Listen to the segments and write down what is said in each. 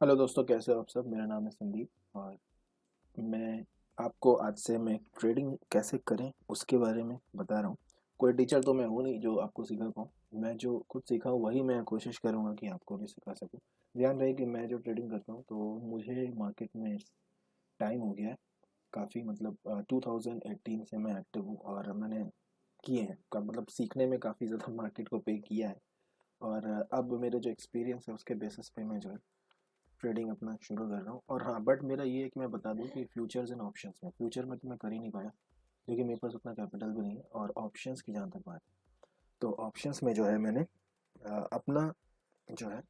Hello दोस्तों, कैसे हो आप सब। मेरा नाम है संदीप और मैं आपको आज से मैं ट्रेडिंग कैसे करें उसके बारे में बता रहा हूँ। कोई टीचर तो मैं हूँ नहीं जो आपको सिखा पाऊँ। मैं जो खुद सीखा हूँ वही मैं कोशिश करूँगा कि आपको भी सिखा सकूँ। ध्यान रहे कि मैं जो ट्रेडिंग करता हूँ तो मुझे मार्केट में टाइम हो गया है काफ़ी, मतलब 2018 से मैं एक्टिव हूँ और मैंने किए हैं का मतलब सीखने में काफ़ी ज़्यादा मार्केट को पे किया है। और अब मेरे जो एक्सपीरियंस है उसके बेसिस पे मैं जो है ट्रेडिंग अपना शुरू कर रहा हूँ। और हाँ, बट मेरा ये है कि मैं बता दूँ कि फ्यूचर्स एंड ऑप्शंस में फ्यूचर में तो मैं कर ही नहीं पाया क्योंकि मेरे पास उतना कैपिटल भी नहीं है। और ऑप्शंस की जहाँ तक बात है तो ऑप्शंस में जो है मैंने अपना जो है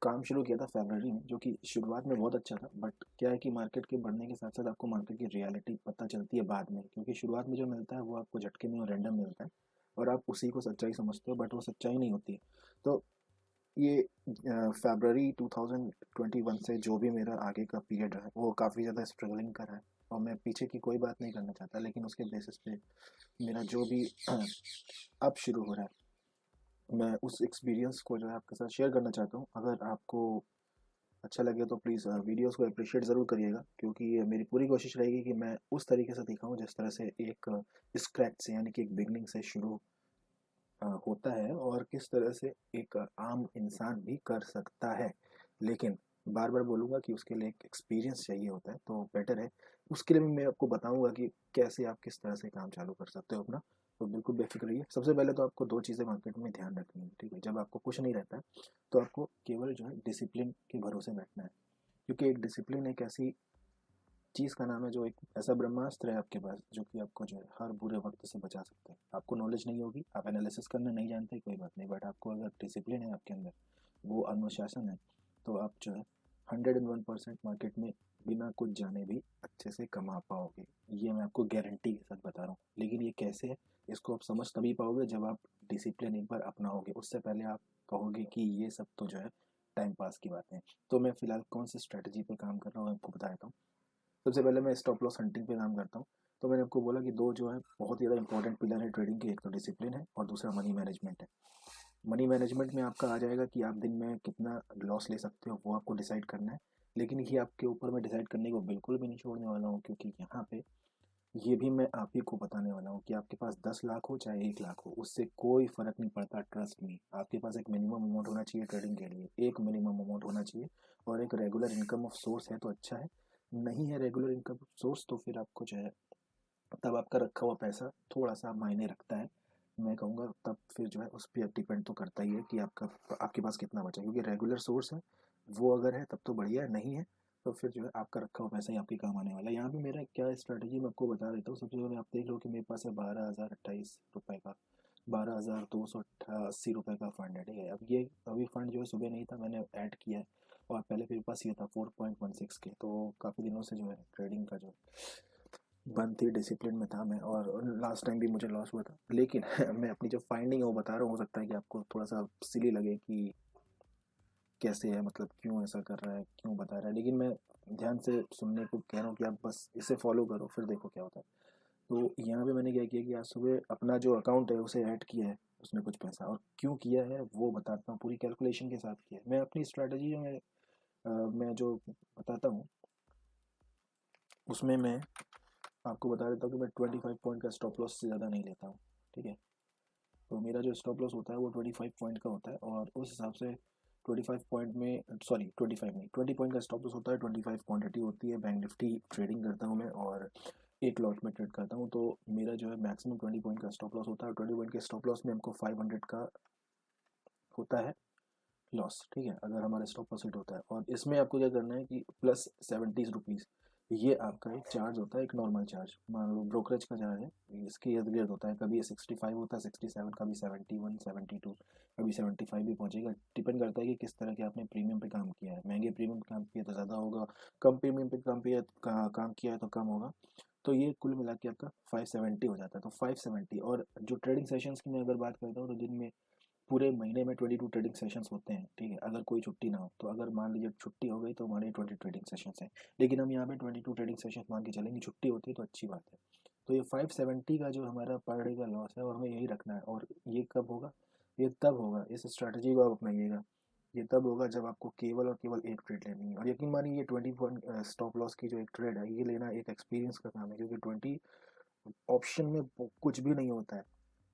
काम शुरू किया था फरवरी में, जो कि शुरुआत में बहुत अच्छा था। बट क्या है कि मार्केट के बढ़ने के साथ साथ आपको मार्केट की रियलिटी पता चलती है बाद में, क्योंकि शुरुआत में जो मिलता है वो आपको झटके में और रैंडम मिलता है और आप उसी को सच्चाई समझते हो, बट वो सच्चाई नहीं होती है। तो ये फरवरी 2021 से जो भी मेरा आगे का पीरियड है वो काफ़ी ज़्यादा स्ट्रगलिंग का रहा है। और मैं पीछे की कोई बात नहीं करना चाहता, लेकिन उसके बेसिस पे मेरा जो भी अब शुरू हो रहा है मैं उस एक्सपीरियंस को जो है आपके साथ शेयर करना चाहता हूँ। अगर आपको अच्छा लगे तो प्लीज़ वीडियोस को अप्रिशिएट ज़रूर करिएगा, क्योंकि ये मेरी पूरी कोशिश रहेगी कि मैं उस तरीके से दिखाऊँ जिस तरह से एक स्क्रैच से, यानी कि एक बिगनिंग से शुरू होता है और किस तरह से एक आम इंसान भी कर सकता है। लेकिन बार बार बोलूँगा कि उसके लिए एक एक्सपीरियंस चाहिए होता है, तो बेटर है उसके लिए मैं आपको बताऊँगा कि कैसे आप किस तरह से काम चालू कर सकते हो अपना। तो बिल्कुल बेफिक्र रहिए। सबसे पहले तो आपको दो चीज़ें मार्केट में ध्यान रखनी है, ठीक है। जब आपको कुछ नहीं रहता है तो आपको केवल जो है डिसिप्लिन के भरोसे बैठना है, क्योंकि एक डिसिप्लिन एक ऐसी चीज़ का नाम है जो एक ऐसा ब्रह्मास्त्र है आपके पास जो कि आपको जो है हर बुरे वक्त से बचा सकता है। आपको नॉलेज नहीं होगी, आप एनालिसिस करना नहीं जानते, कोई बात नहीं, बट आपको अगर डिसिप्लिन है आपके अंदर, वो अनुशासन है, तो आप जो है 101% मार्केट में बिना कुछ जाने भी अच्छे से कमा पाओगे। ये मैं आपको गारंटी के साथ बता रहा हूँ। लेकिन ये कैसे है, इसको आप समझ तभी पाओगे जब आप डिसिप्लिन एक बार अपनाओगे। उससे पहले आप कहोगे कि ये सब तो जो है टाइम पास की बातें हैं। तो मैं फिलहाल कौन सी स्ट्रेटजी पर काम कर रहा हूँ आपको बता देता हूँ। सबसे पहले मैं स्टॉप लॉस हंटिंग पे काम करता हूँ। तो मैंने आपको बोला कि दो जो है बहुत ही ज़्यादा इंपॉर्टेंट पिलर है ट्रेडिंग के, एक तो डिसिप्लिन है और दूसरा मनी मैनेजमेंट है। मनी मैनेजमेंट में आपका आ जाएगा कि आप दिन में कितना लॉस ले सकते हो, वो आपको डिसाइड करना है। लेकिन ये आपके ऊपर मैं डिसाइड करने को बिल्कुल भी नहीं छोड़ने वाला हूँ, क्योंकि यहाँ पे ये भी मैं आप ही को बताने वाला हूँ कि आपके पास 10 लाख हो चाहे 1 लाख हो, उससे कोई फर्क नहीं पड़ता। ट्रस्ट मी, आपके पास एक मिनिमम अमाउंट होना चाहिए ट्रेडिंग के लिए, एक मिनिमम अमाउंट होना चाहिए। और एक रेगुलर इनकम ऑफ सोर्स है तो अच्छा है, नहीं है रेगुलर इनकम सोर्स तो फिर आपको जो है तब आपका रखा हुआ पैसा थोड़ा सा मायने रखता है। मैं कहूँगा तब फिर जो है उस पर डिपेंड तो करता ही है कि आपका आपके पास कितना बचा, क्योंकि रेगुलर सोर्स है वो अगर है तब तो बढ़िया है, नहीं है तो फिर जो है आपका रखा हुआ पैसा ही आपके काम आने वाला है। यहाँ पे मेरा क्या स्ट्रैटेजी मैं आपको बता देता हूँ। सबसे पहले आप देख लो कि मेरे पास है 12,028 रुपये का, 12,280 रुपये का फंड है, ठीक है। अब ये अभी फंड जो है सुबह नहीं था, मैंने ऐड किया है। और पहले मेरे पास ये था 4.16 के, तो काफ़ी दिनों से जो है ट्रेडिंग का जो बंद थी, डिसिप्लिन में था मैं, और लास्ट टाइम भी मुझे लॉस हुआ था। लेकिन मैं अपनी जो फाइंडिंग है वो बता रहा हूँ। हो सकता है कि आपको थोड़ा सा सिली लगे कि कैसे है, मतलब क्यों ऐसा कर रहा है, क्यों बता रहा है, लेकिन मैं ध्यान से सुनने को कह रहा हूँ कि आप बस इसे फॉलो करो फिर देखो क्या होता है। तो यहाँ पे मैंने क्या किया कि आज सुबह अपना जो अकाउंट है उसे ऐड किया है उसमें कुछ पैसा, और क्यों किया है वो बताता हूँ, पूरी कैलकुलेशन के साथ किया है। मैं अपनी स्ट्रैटेजी जो मैं जो बताता हूँ उसमें मैं आपको बता देता हूँ कि मैं 25 पॉइंट का स्टॉप लॉस से ज़्यादा नहीं लेता हूँ, ठीक है। तो मेरा जो स्टॉप लॉस होता है वो 25 पॉइंट का होता है, और उस हिसाब से 25 पॉइंट में, सॉरी 25 नहीं, 20 पॉइंट का स्टॉप लॉस होता है, 25 क्वान्टिटी होती है। बैंक निफ्टी ट्रेडिंग करता हूँ मैं और एक लॉट में ट्रेड करता हूँ, तो मेरा जो है मैक्सिमम 20 पॉइंट का स्टॉप लॉस होता है। 20 पॉइंट के स्टॉप लॉस में हमको 500 का होता है लॉस, ठीक है, अगर हमारा स्टॉप लॉस हिट होता है। और इसमें आपको क्या करना है कि प्लस 70 रुपीज़ ये आपका एक चार्ज होता है, एक नॉर्मल चार्ज, मान लो ब्रोकरेज का चार्ज है, इसके इर्द गिर्द होता है। कभी ये 65 होता है, 67, कभी 71, 72, कभी 75 भी पहुंचेगा। डिपेंड करता है कि किस तरह के आपने प्रीमियम पे काम किया है। महंगे प्रीमियम पे काम किया तो ज़्यादा होगा, कम प्रीमियम पे काम किया है तो कम होगा। तो ये कुल मिला के आपका 570 हो जाता है। तो 570, और जो ट्रेडिंग सेशंस की मैं अगर बात करता हूँ तो दिन में पूरे महीने में 22 ट्रेडिंग सेशंस होते हैं, ठीक है, अगर कोई छुट्टी ना हो तो। अगर मान लीजिए छुट्टी हो गई तो हमारे 20 ट्रेडिंग सेशंस हैं, लेकिन हम यहाँ पे 22 ट्रेडिंग सेशंस मान के चलेंगे, छुट्टी होती है तो अच्छी बात है। तो ये 570 का जो हमारा पर डे का लॉस है और हमें यही रखना है। और ये कब होगा, ये तब होगा, इस स्ट्रैटेजी को आप अपनाइएगा ये तब होगा जब आपको केवल और केवल एक ट्रेड लेनी है। और यकीन मानिए ये 20 पॉइंट स्टॉप लॉस की जो एक ट्रेड है, ये लेना एक एक्सपीरियंस का काम है, क्योंकि 20 ऑप्शन में कुछ भी नहीं होता है।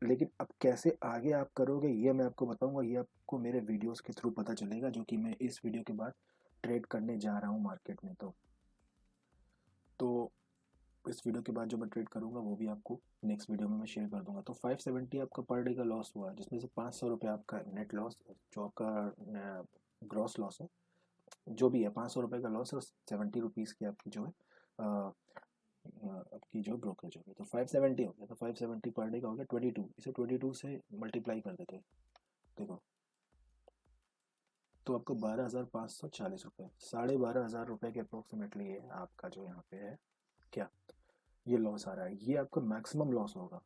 लेकिन अब कैसे आगे आप करोगे ये मैं आपको बताऊंगा, ये आपको मेरे वीडियोस के थ्रू पता चलेगा, जो कि मैं इस वीडियो के बाद ट्रेड करने जा रहा हूँ मार्केट में। तो इस वीडियो के बाद जो मैं ट्रेड करूंगा वो भी आपको नेक्स्ट वीडियो में मैं शेयर कर दूंगा। तो 570 आपका पर डे का लॉस हुआ, जिसमें से 500 रुपये आपका नेट लॉस, जो आपका ग्रॉस लॉस है, जो भी है 500 रुपये का लॉस है, और 70 रुपीज़ की आपकी जो है आपकी जो ब्रोकरेज होगी। तो 570 हो गया, तो 570 पर डे का हो गया 22, इसे 22 से मल्टीप्लाई कर देते हैं। देखो, तो आपको 12,540 रुपये, 12,500 रुपये के अप्रोक्सीमेटली है आपका जो यहाँ पे है क्या, ये लॉस आ रहा है। ये आपका मैक्सिमम लॉस होगा,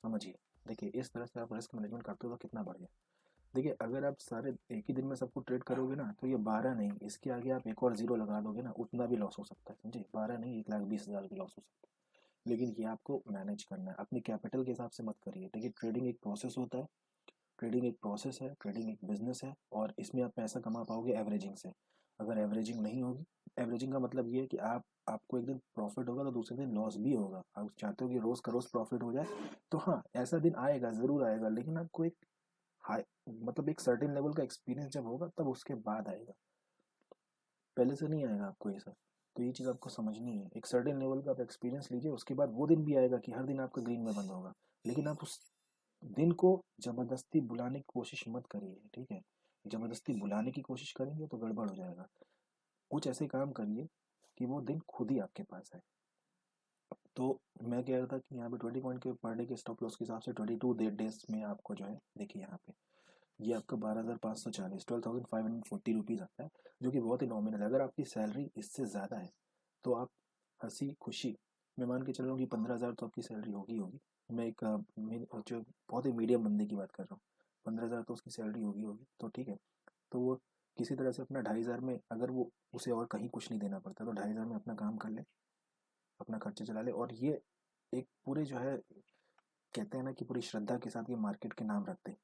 समझिए। देखिए इस तरह से आप रिस्क मैनेजमेंट करते हो तो कितना बढ़िया। देखिए अगर आप सारे एक ही दिन में सबको ट्रेड करोगे ना, तो ये 12 नहीं, इसके आगे आप एक और जीरो लगा दोगे ना, उतना भी लॉस हो सकता है, समझे। 12 नहीं, 1,20,000 की लॉस हो सकता है। लेकिन ये आपको मैनेज करना है, अपने कैपिटल के हिसाब से मत करिए। देखिए ट्रेडिंग एक प्रोसेस होता है, ट्रेडिंग एक प्रोसेस है, ट्रेडिंग एक बिजनेस है, और इसमें आप पैसा कमा पाओगे एवरेजिंग से। अगर एवरेजिंग नहीं होगी, एवरेजिंग का मतलब ये है कि आपको एक दिन प्रॉफिट होगा तो दूसरे दिन लॉस भी होगा। आप चाहते हो कि रोज का रोज प्रॉफिट हो जाए, तो हाँ ऐसा दिन आएगा, जरूर आएगा, लेकिन आपको एक हाई, मतलब एक सर्टेन लेवल का एक्सपीरियंस जब होगा तब उसके बाद आएगा, पहले से नहीं आएगा आपको ये सब। तो ये चीज़ आपको समझनी है, एक सर्टेन लेवल का आप एक्सपीरियंस लीजिए, उसके बाद वो दिन भी आएगा कि हर दिन आपका ग्रीन में बंद होगा। लेकिन आप उस दिन को जबरदस्ती बुलाने की कोशिश मत करिए, ठीक है। जबरदस्ती बुलाने की कोशिश करेंगे तो गड़बड़ हो जाएगा। कुछ ऐसे काम करिए कि वो दिन खुद ही आपके पास आए। तो मैं कह रहा था कि यहाँ पे 20 पॉइंट के पर डे के स्टॉप लॉस के हिसाब से 22 डेज में आपको जो है, देखिए यहाँ पे ये आपका 12,540, 12,540 रुपीज़ आता है, जो कि बहुत ही नॉमिनल है। अगर आपकी सैलरी इससे ज़्यादा है तो आप हंसी खुशी, मैं मान के चल रहा हूँ कि 15,000 तो आपकी सैलरी होगी होगी। मैं एक जो बहुत ही मीडियम बंदे की बात कर रहा हूँ, 15,000 तो उसकी सैलरी होगी होगी, तो ठीक है। तो वो किसी तरह से अपना 2,500 में, अगर वो उसे और कहीं कुछ नहीं देना पड़ता, तो 2,500 में अपना काम कर ले, अपना खर्चा चला ले। और ये एक पूरे जो है, कहते हैं ना कि पूरी श्रद्धा के साथ ये मार्केट के नाम रखते हैं।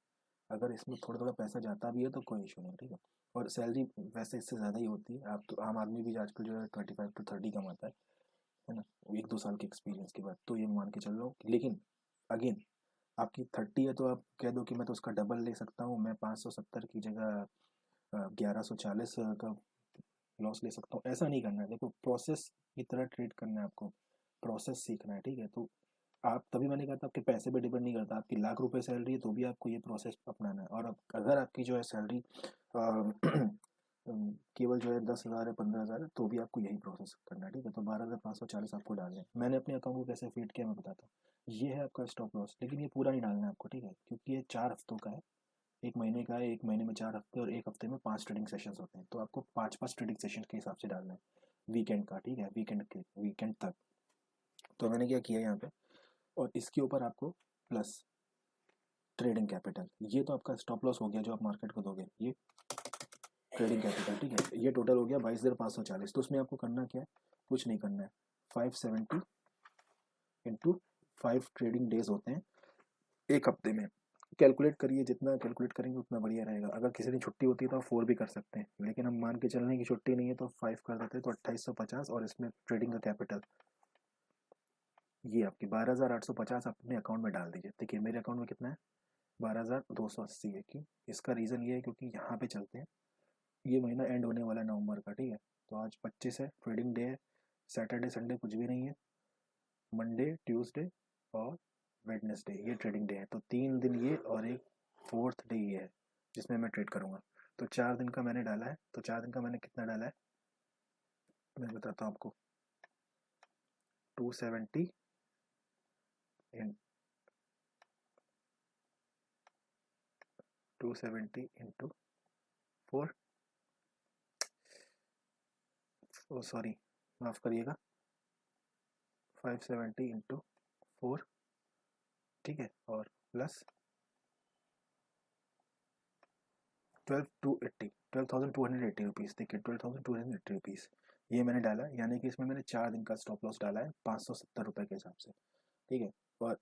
अगर इसमें थोड़ा थोड़ा पैसा जाता भी है तो कोई इशू नहीं, ठीक है। और सैलरी वैसे इससे ज़्यादा ही होती है, आप तो आम आदमी भी आजकल जो है 25 to 30 कमाता है ना, 1-2 साल के एक्सपीरियंस के बाद, तो ये मान के चल रहा हूँ। लेकिन अगेन, आपकी 30 है तो आप कह दो कि मैं तो उसका डबल ले सकता हूँ, मैं 570 की जगह 1140 का लॉस ले सकता हूँ। ऐसा नहीं करना है, देखो प्रोसेस की तरह ट्रेड करना है आपको, प्रोसेस सीखना है, ठीक है। तो आप, तभी मैंने कहा था आपके पैसे पे डिपेंड नहीं करता, आपकी लाख रुपए सैलरी है तो भी आपको ये प्रोसेस अपनाना है। और अगर आपकी जो है सैलरी केवल जो है 10,000 है, 15,000 है, तो भी आपको यही प्रोसेस करना है, ठीक है। तो 12,540 आपको डालना है। मैंने अपने अकाउंट को कैसे फीड किया मैं बताता हूँ। ये है आपका स्टॉप लॉस, लेकिन ये पूरा नहीं डालना है आपको, ठीक है, क्योंकि ये 4 हफ्तों का है। एक महीने का है, एक महीने में 4 हफ्ते, और एक हफ्ते में 5 ट्रेडिंग सेशंस होते हैं, तो आपको 5-5 ट्रेडिंग सेशन के हिसाब से डालना है वीकेंड का, ठीक है, वीकेंड तक। तो मैंने क्या किया यहाँ पे, और इसके ऊपर आपको प्लस ट्रेडिंग कैपिटल, ये तो आपका स्टॉप लॉस हो गया जो आप मार्केट को दोगे, ये ट्रेडिंग कैपिटल, ठीक है। ये टोटल हो गया 22,540। तो उसमें आपको करना क्या है, कुछ नहीं करना है। 570 इंटू 5 ट्रेडिंग डेज होते हैं एक हफ्ते में। कैलकुलेट करिए, जितना कैलकुलेट करेंगे उतना बढ़िया रहेगा। अगर किसी दिन छुट्टी होती है तो आप 4 भी कर सकते हैं, लेकिन हम मान के चल रहे हैं कि छुट्टी नहीं है तो 5 कर देते हैं, तो 2850, और इसमें ट्रेडिंग का कैपिटल ये आपकी 12,850 अपने अकाउंट में डाल दीजिए। देखिए मेरे अकाउंट में कितना है, 12,280 है। क्यों, इसका रीज़न ये है क्योंकि यहाँ पे चलते हैं, ये महीना एंड होने वाला है नवंबर का, ठीक है। तो आज 25 है, ट्रेडिंग डे है, सैटरडे संडे कुछ भी नहीं है, मंडे ट्यूसडे और वेडनेसडे ये ट्रेडिंग डे है। तो 3 दिन ये, और एक फोर्थ डे ये है जिसमें मैं ट्रेड करूँगा। तो 4 दिन का मैंने डाला है, तो 4 दिन का मैंने कितना डाला है मैं बताता हूँ आपको। 270 इन 270 इंटू 4, ओ सॉरी, माफ़ करिएगा, 570 इंटू 4, ठीक है, और प्लस 12,280 रुपीज़। देखिए 12,280 रुपीज़ ये मैंने डाला, यानी कि इसमें मैंने 4 दिन का स्टॉप लॉस डाला है 570 रुपये के हिसाब से, ठीक है। और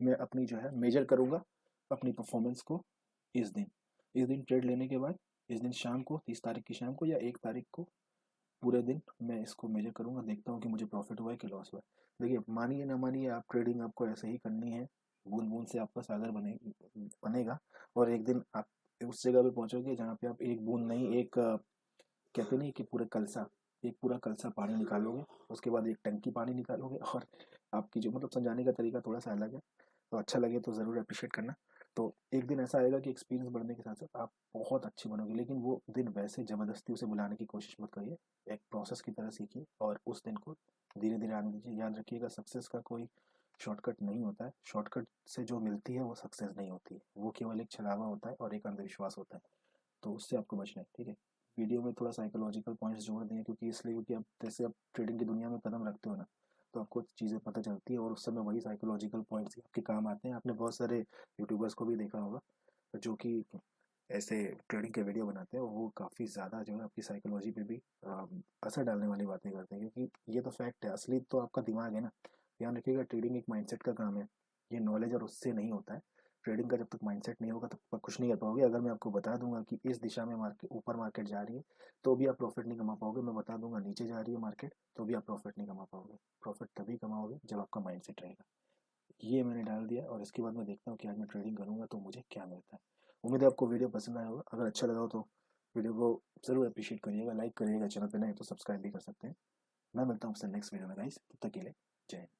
मैं अपनी जो है मेजर करूँगा अपनी परफॉर्मेंस को इस दिन ट्रेड लेने के बाद, इस दिन शाम को 30 तारीख की शाम को या 1 तारीख को पूरे दिन मैं इसको मेजर करूँगा, देखता हूँ कि मुझे प्रॉफिट हुआ है कि लॉस हुआ है। देखिए, मानिए ना मानिए, आप ट्रेडिंग आपको ऐसे ही करनी है, बूंद-बूंद से आपका सागर बनेगा, और एक दिन आप उस जगह पे पहुँचोगे जहाँ पे आप एक बूंद नहीं, एक कहते नहीं कि पूरे कलसा, एक पूरा कलसा पानी निकालोगे, उसके बाद एक टंकी पानी निकालोगे, और आपकी जो मतलब समझाने का तरीका थोड़ा-सा अलग है, तो अच्छा लगे तो ज़रूर एप्रिशिएट करना। तो एक दिन ऐसा आएगा कि एक्सपीरियंस बढ़ने के साथ-साथ आप बहुत अच्छे बनोगे, लेकिन वो दिन वैसे ज़बरदस्ती उसे बुलाने की कोशिश मत करिए। एक प्रोसेस की तरह सीखिए और उस दिन को धीरे-धीरे आने दीजिए। याद रखिएगा, सक्सेस का कोई शॉर्टकट नहीं होता है। शॉर्टकट से जो मिलती है वो सक्सेस नहीं होती है। वो केवल एक छलावा होता है और एक अंधविश्वास होता है। तो उससे आपको बचना है, ठीक है? वीडियो में थोड़ा साइकोलॉजिकल पॉइंट्स जोड़ दिए, क्योंकि इसलिए क्योंकि अब जैसे आप ट्रेडिंग की दुनिया में कदम रखते हो ना, तो आपको चीज़ें पता चलती है और उस समय वही साइकोलॉजिकल पॉइंट्स ही आपके काम आते हैं। आपने बहुत सारे यूट्यूबर्स को भी देखा होगा जो कि ऐसे ट्रेडिंग के वीडियो बनाते हैं, और वो काफ़ी ज़्यादा जो है आपकी साइकोलॉजी पे भी असर डालने वाली बातें करते हैं, क्योंकि ये तो फैक्ट है। असली तो आपका दिमाग है ना। ध्यान रखिएगा, ट्रेडिंग एक माइंडसेट का काम है। ये नॉलेज और उससे नहीं होता है। ट्रेडिंग का जब तक माइंडसेट नहीं होगा तब तक कुछ नहीं कर पाओगे। अगर मैं आपको बता दूंगा कि इस दिशा में मार्केट ऊपर मार्केट जा रही है, तो भी आप प्रॉफिट नहीं कमा पाओगे। मैं बता दूंगा नीचे जा रही है मार्केट, तो भी आप प्रॉफिट नहीं कमा पाओगे। प्रॉफिट तभी कमाओगे जब आपका माइंडसेट रहेगा। ये मैंने डाल दिया, और इसके बाद मैं देखता हूँ कि आज मैं ट्रेडिंग करूँगा तो मुझे क्या मिलता है। उम्मीद है आपको वीडियो पसंद आया होगा। अगर अच्छा लगा हो तो वीडियो को ज़रूर अप्रिशिएट करिएगा, लाइक करिएगा, चैनल पे नए तो सब्सक्राइब भी कर सकते हैं। मैं मिलता हूँ आपसे नेक्स्ट वीडियो में गाइस, तब तक के लिए जय हिंद।